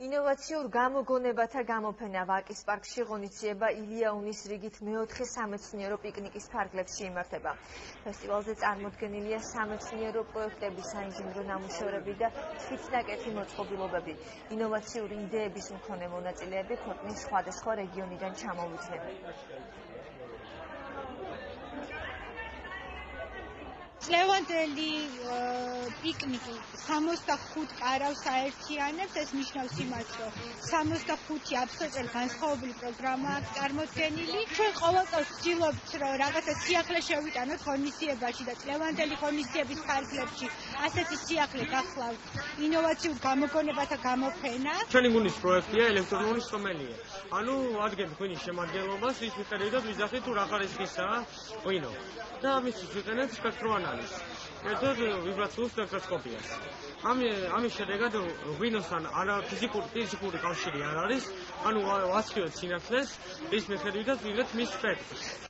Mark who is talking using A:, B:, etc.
A: ინოვაციურ გამოგონებათა გამოფენა ვაკის პარკში ღონისძიება ილიაუნის რიგით მეოთხე სამეცნიერო პიკნიკის ფარგლებში იმართება. ფესტივალზე წარმოდგენილია სამეცნიერო პროექტები, საინჟინრო ნამუშევრები და თვითნაკეთი მოწყობილობები. ინოვაციური იდეების მქონე მონაწილეები ქვეყნის სხვადასხვა რეგიონიდან ჩამოვიდნენ.
B: წლევანდელი პიკნიკი 65 კარავს აერთიანებს, ეს ნიშნავს იმას, რომ 65 აბსოლუტურად განსხვავებული პროგრამა აქვს წარმოდგენილი. ჩვენ ყოველწელს ვცდილობთ, რომ რაღაცა სიახლე შევიტანოთ ღონისძიებაში და წლევანდელი ღონისძიების ფარგლებში ასეთი სიახლე გახლავთ ინოვაციურ გამოგონებათა გამოფენა.
C: ჩვენი გუნდის პროექტია ელექტრონული სომელია. ანუ ვადგენთ ღვინის შემადგენლობას, რის მიხედვით ვიზახით თუ რა ხარისხისაა ღვინო. და ამისთვის ვიყენებთ სპექტროანალიზს. ერთად ვიბრაციულ სპექტროსკოპიას. ამის შედეგად ღვინოსთან ფიზიკური კავშირი არ არის, ანუ ვასხივებთ სინათლეს, რის მიხედვითაც ვიღებთ მის სპექტრს.